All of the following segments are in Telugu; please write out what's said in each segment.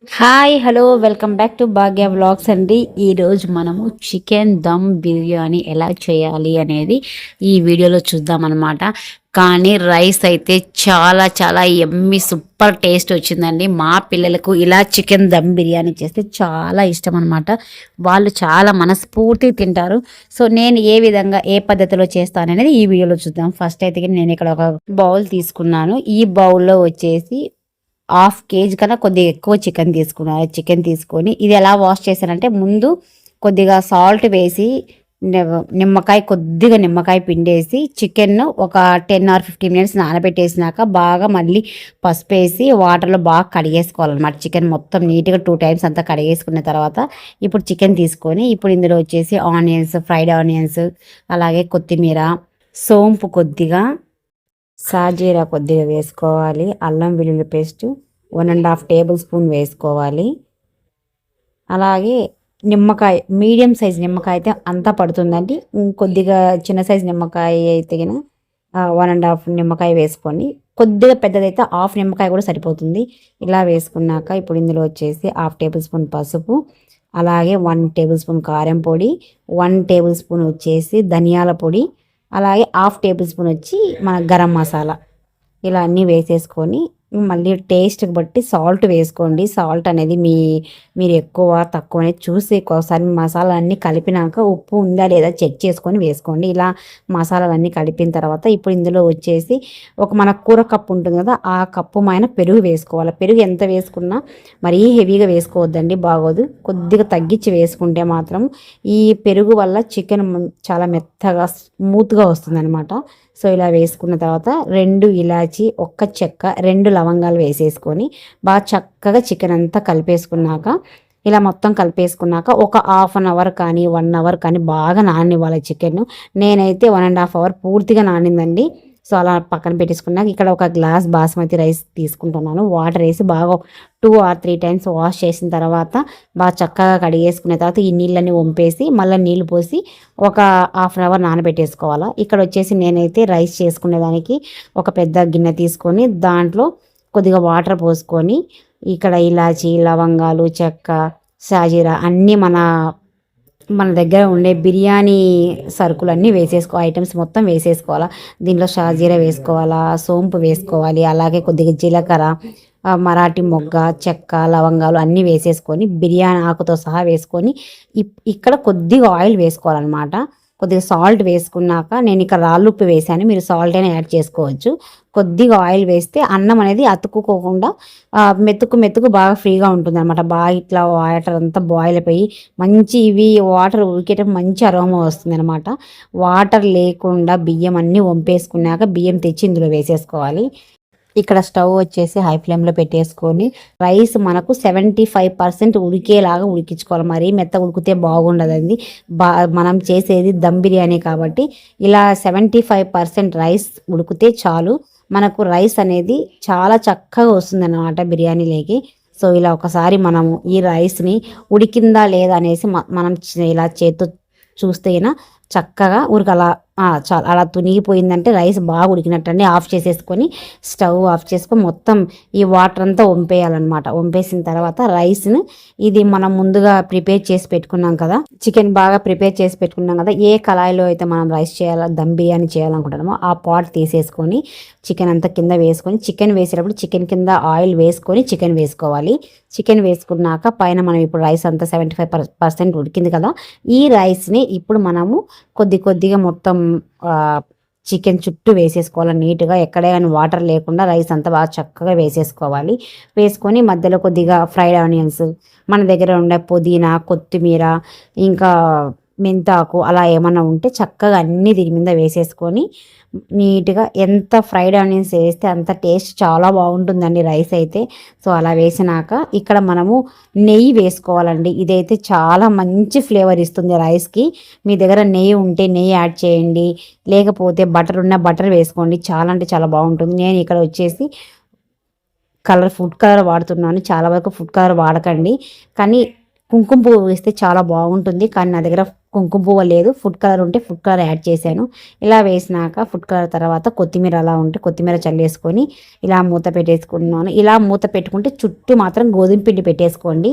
Hi hello welcome back to Bhagya vlogs అండి. ఈరోజు మనము చికెన్ దమ్ బిర్యానీ ఎలా చేయాలి అనేది ఈ వీడియోలో చూద్దాం అనమాట. కానీ రైస్ అయితే చాలా చాలా ఎమ్మి సూపర్ టేస్ట్ వచ్చిందండి. మా పిల్లలకు ఇలా చికెన్ దమ్ బిర్యానీ చేస్తే చాలా ఇష్టం అనమాట. వాళ్ళు చాలా మనస్ఫూర్తిగా తింటారు. సో నేను ఏ విధంగా ఏ పద్ధతిలో చేస్తాను అనేది ఈ వీడియోలో చూద్దాం. ఫస్ట్ అయితే నేను ఇక్కడ ఒక బౌల్ తీసుకున్నాను. ఈ బౌల్లో వచ్చేసి హాఫ్ కేజీ కన్నా కొద్దిగా ఎక్కువ చికెన్ తీసుకున్నాను. చికెన్ తీసుకొని ఇది ఎలా వాష్ చేశానంటే ముందు కొద్దిగా సాల్ట్ వేసి నిమ్మకాయ కొద్దిగా నిమ్మకాయ పిండేసి చికెన్ ఒక 10 or 15 minutes నానబెట్టేసినాక బాగా మళ్ళీ పసుపు వేసి వాటర్లో బాగా కడిగేసుకోవాలన్నమాట. చికెన్ మొత్తం నీట్గా 2 times అంతా కడిగేసుకున్న తర్వాత ఇప్పుడు చికెన్ తీసుకొని ఇప్పుడు ఇందులో వచ్చేసి ఆనియన్స్, ఫ్రైడ్ ఆనియన్స్, అలాగే కొత్తిమీర, సోంపు కొద్దిగా, సాజీరా కొద్దిగా వేసుకోవాలి. అల్లం వెల్లుల్లి పేస్ట్ 1.5 tablespoon వేసుకోవాలి. అలాగే నిమ్మకాయ మీడియం సైజ్ నిమ్మకాయ అయితే అంతా పడుతుందండి. కొద్దిగా చిన్న సైజ్ నిమ్మకాయ అయితే 1.5 నిమ్మకాయ వేసుకొని, కొద్దిగా పెద్దదైతే హాఫ్ నిమ్మకాయ కూడా సరిపోతుంది. ఇలా వేసుకున్నాక ఇప్పుడు ఇందులో వచ్చేసి 1/2 tablespoon పసుపు, అలాగే 1 tablespoon కారం పొడి, 1 tablespoon వచ్చేసి ధనియాల పొడి, అలాగే 1/2 tablespoon వచ్చి మన గరం మసాలా, ఇలా అన్నీ వేసేసుకొని మళ్ళీ టేస్ట్కి బట్టి సాల్ట్ వేసుకోండి. సాల్ట్ అనేది మీరు ఎక్కువ తక్కువ అనేది చూసి ఒకసారి మసాలాలన్నీ కలిపినాక ఉప్పు ఉందా లేదా చెక్ చేసుకొని వేసుకోండి. ఇలా మసాలాలన్నీ కలిపిన తర్వాత ఇప్పుడు ఇందులో వచ్చేసి మన కూర కప్పు ఉంటుంది కదా, ఆ కప్పు మైన పెరుగు వేసుకోవాలి. పెరుగు ఎంత వేసుకున్నా మరీ హెవీగా వేసుకోవద్దండి, బాగోదు. కొద్దిగా తగ్గించి వేసుకుంటే మాత్రం ఈ పెరుగు వల్ల చికెన్ చాలా మెత్తగా స్మూత్గా వస్తుంది అనమాట. సో ఇలా వేసుకున్న తర్వాత 2 ఇలాచి, 1 చెక్క, 2 లవంగాలు వేసేసుకొని బాగా చక్కగా చికెన్ అంతా కలిపేసుకున్నాక, ఇలా మొత్తం కలిపేసుకున్నాక ఒక 1/2 hour కానీ 1 hour కానీ బాగా నాననివ్వాలి చికెన్. నేనైతే 1.5 hour పూర్తిగా నానిందండి. సో అలా పక్కన పెట్టేసుకున్నాక ఇక్కడ ఒక గ్లాస్ బాస్మతి రైస్ తీసుకుంటున్నాను. వాటర్ వేసి బాగా 2 or 3 times వాష్ చేసిన తర్వాత బాగా చక్కగా కడిగేసుకున్న తర్వాత ఈ నీళ్ళని వంపేసి మళ్ళీ నీళ్ళు పోసి ఒక 1/2 hour నానబెట్టేసుకోవాలా. ఇక్కడ వచ్చేసి నేనైతే రైస్ చేసుకునేదానికి ఒక పెద్ద గిన్నె తీసుకొని దాంట్లో కొద్దిగా వాటర్ పోసుకొని ఇక్కడ ఇలాచి, లవంగాలు, చెక్క, షాజీరా అన్నీ మన దగ్గర ఉండే బిర్యానీ సరుకులన్నీ ఐటమ్స్ మొత్తం వేసేసుకోవాలా. దీంట్లో షాజీరా వేసుకోవాలా, సోంపు వేసుకోవాలి, అలాగే కొద్దిగా జీలకర్ర, మరాఠీ మొగ్గ, చెక్క, లవంగాలు అన్నీ వేసేసుకొని బిర్యానీ ఆకుతో సహా వేసుకొని ఇక్కడ కొద్దిగా ఆయిల్ వేసుకోవాలన్నమాట. కొద్దిగా సాల్ట్ వేసుకున్నాక నేను ఇక్కడ రాళ్ళుప్పు వేసాను, మీరు సాల్ట్ అయినా యాడ్ చేసుకోవచ్చు. కొద్దిగా ఆయిల్ వేస్తే అన్నం అనేది అతుక్కుకోకుండా మెతుకు బాగా ఫ్రీగా ఉంటుంది అనమాట. బాగా ఇట్లా వాటర్ అంతా బాయిల్ అయిపోయి మంచి వాటర్ ఉడికేటప్పుడు మంచి అరోమా వస్తుంది అనమాట. వాటర్ లేకుండా బియ్యం అన్నీ వంపేసుకున్నాక బియ్యం తెచ్చి ఇందులో వేసేసుకోవాలి. ఇక్కడ స్టవ్ వచ్చేసి హై ఫ్లేమ్లో పెట్టేసుకొని రైస్ మనకు 75% ఉడికేలాగా ఉడికించుకోవాలి. మరీ మెత్త ఉడికితే బాగుండదండి. మనం చేసేది దమ్ బిర్యానీ కాబట్టి ఇలా 75% రైస్ ఉడికితే చాలు. మనకు రైస్ అనేది చాలా చక్కగా వస్తుంది అన్నమాట బిర్యానీలోకి. సో ఇలా ఒకసారి మనము ఈ రైస్ని ఉడికిందా లేదా అనేసి మనం ఇలా చేత్తో చూస్తే చక్కగా అలా చాలా అలా తునిగిపోయిందంటే రైస్ బాగా ఉడికినట్టండి. ఆఫ్ చేసేసుకొని స్టవ్ ఆఫ్ చేసుకొని మొత్తం ఈ వాటర్ అంతా వంపేయాలన్నమాట. వంపేసిన తర్వాత రైస్ని ఇది మనం ముందుగా ప్రిపేర్ చేసి పెట్టుకున్నాం కదా, చికెన్ బాగా ప్రిపేర్ చేసి పెట్టుకున్నాం కదా, ఏ కళాయిలో అయితే మనం రైస్ దమ్ బిర్యానీ చేయాలనుకుంటున్నామో ఆ పాట్ తీసేసుకొని చికెన్ అంతా కింద వేసుకొని, చికెన్ వేసేటప్పుడు చికెన్ కింద ఆయిల్ వేసుకొని చికెన్ వేసుకోవాలి. చికెన్ వేసుకున్నాక పైన మనం ఇప్పుడు రైస్ అంతా 75% ఉడికింది కదా, ఈ రైస్ని ఇప్పుడు మనము కొద్దిగా మొత్తం చికెన్ చుట్టూ వేసేసుకోవాలి నీట్గా. ఎక్కడే కానీ వాటర్ లేకుండా రైస్ అంతా బాగా చక్కగా వేసేసుకోవాలి. వేసుకొని మధ్యలో కొద్దిగా ఫ్రైడ్ ఆనియన్స్, మన దగ్గర ఉండే పుదీనా, కొత్తిమీర, ఇంకా మెంతాకు అలా ఏమన్నా ఉంటే చక్కగా అన్నీ దీని మీద వేసేసుకొని నీట్గా ఎంత ఫ్రైడ్ ఆనియన్స్ వేస్తే అంత టేస్ట్ చాలా బాగుంటుందండి రైస్ అయితే. సో అలా వేసినాక ఇక్కడ మనము నెయ్యి వేసుకోవాలండి. ఇదైతే చాలా మంచి ఫ్లేవర్ ఇస్తుంది రైస్కి. మీ దగ్గర నెయ్యి ఉంటే నెయ్యి యాడ్ చేయండి, లేకపోతే బటర్ ఉన్న బటర్ వేసుకోండి. చాలా అంటే చాలా బాగుంటుంది. నేను ఇక్కడ వచ్చేసి ఫుడ్ కలర్ వాడుతున్నాను. చాలా వరకు ఫుడ్ కలర్ వాడకండి, కానీ కుంకుమ పువ్వు వేస్తే చాలా బాగుంటుంది, కానీ నా దగ్గర కుంకుమ పువ్వు లేదు. ఫుడ్ కలర్ ఉంటే ఫుడ్ కలర్ యాడ్ చేశాను. ఇలా వేసినాక ఫుడ్ కలర్ తర్వాత కొత్తిమీర అలా ఉంటే కొత్తిమీర చల్లేసుకొని ఇలా మూత పెట్టేసుకున్నాను. ఇలా మూత పెట్టుకుంటే చుట్టూ మాత్రం గోధుమ పిండి పెట్టేసుకోండి.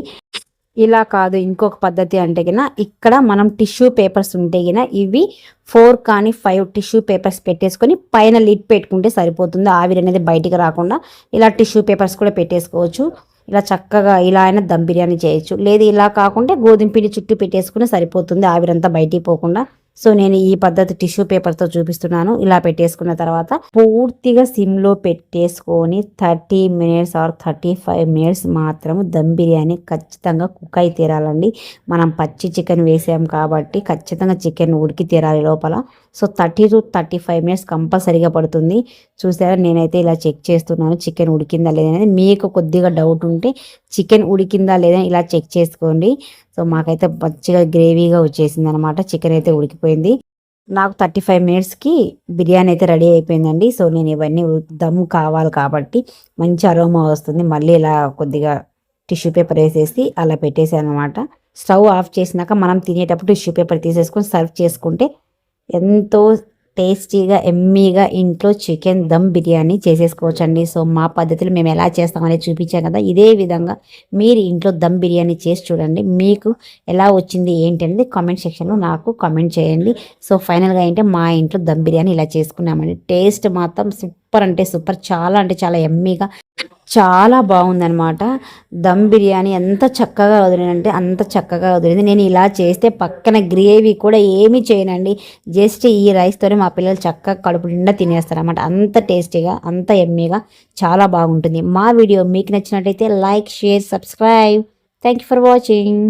ఇలా కాదు ఇంకొక పద్ధతి అంటే గిన ఇక్కడ మనం టిష్యూ పేపర్స్ ఉంటే గిన ఇవి 4 కానీ 5 టిష్యూ పేపర్స్ పెట్టేసుకొని పైన లిడ్ పెట్టుకుంటే సరిపోతుంది. ఆవిరి అనేది బయటికి రాకుండా ఇలా టిష్యూ పేపర్స్ కూడా పెట్టేసుకోవచ్చు. ఇలా చక్కగా ఇలా అయినా దమ్ బిర్యానీ చేయొచ్చు. లేదు ఇలా కాకుంటే గోధుమ పిండి చుట్టూ పెట్టేసుకుని సరిపోతుంది, ఆవిరంతా బయటికి పోకుండా. సో నేను ఈ పద్ధతి టిష్యూ పేపర్తో చూపిస్తున్నాను. ఇలా పెట్టేసుకున్న తర్వాత పూర్తిగా సిమ్లో పెట్టేసుకొని 30 మినిట్స్ ఆర్ 35 మినిట్స్ మాత్రం దమ్ బిర్యానీ ఖచ్చితంగా కుక్ అయి తీరాలండి. మనం పచ్చి చికెన్ వేసాం కాబట్టి ఖచ్చితంగా చికెన్ ఉడికి తీరాలి లోపల. సో 30 to 35 మినిట్స్ కంపల్సరీగా పడుతుంది. చూసారా, నేనైతే ఇలా చెక్ చేస్తున్నాను చికెన్ ఉడికిందా లేదనేది. మీకు కొద్దిగా డౌట్ ఉంటే చికెన్ ఉడికిందా లేదా ఇలా చెక్ చేసుకోండి. సో మాకైతే మంచిగా గ్రేవీగా వచ్చేసింది అనమాట, చికెన్ అయితే ఉడికిపోయింది. నాకు 35 మినిట్స్కి బిర్యానీ అయితే రెడీ అయిపోయిందండి. సో నేను ఇవన్నీ దమ్ కావాలి కాబట్టి మంచి అరోమా వస్తుంది. మళ్ళీ ఇలా కొద్దిగా టిష్యూ పేపర్ వేసేసి అలా పెట్టేసాను అనమాట. స్టవ్ ఆఫ్ చేసినాక మనం తినేటప్పుడు టిష్యూ పేపర్ తీసేసుకొని సర్వ్ చేసుకుంటే ఎంతో టేస్టీగా ఎమ్మీగా ఇంట్లో చికెన్ దమ్ బిర్యానీ చేసేసుకోవచ్చండి. సో మా పద్ధతిలో మేము ఎలా చేస్తామనేది చూపించాం కదా, ఇదే విధంగా మీరు ఇంట్లో దమ్ బిర్యానీ చేసి చూడండి. మీకు ఎలా వచ్చింది ఏంటి అనేది కామెంట్ సెక్షన్లో నాకు కామెంట్ చేయండి. సో ఫైనల్గా ఏంటంటే మా ఇంట్లో దమ్ బిర్యానీ ఇలా చేసుకున్నామండి. టేస్ట్ మాత్రం సూపర్ అంటే సూపర్, చాలా అంటే చాలా ఎమ్మీగా చాలా బాగుందనమాట. దమ్ బిర్యానీ ఎంత చక్కగా వదిలినంటే అంత చక్కగా వదిలింది. నేను ఇలా చేస్తే పక్కన గ్రేవీ కూడా ఏమీ చేయనండి, జస్ట్ ఈ రైస్తోనే మా పిల్లలు చక్కగా కడుపు నిండా తినేస్తారు అన్నమాట. అంత టేస్టీగా అంత ఎమ్మీగా చాలా బాగుంటుంది. మా వీడియో మీకు నచ్చినట్టయితే like, share, subscribe. Thank you for watching.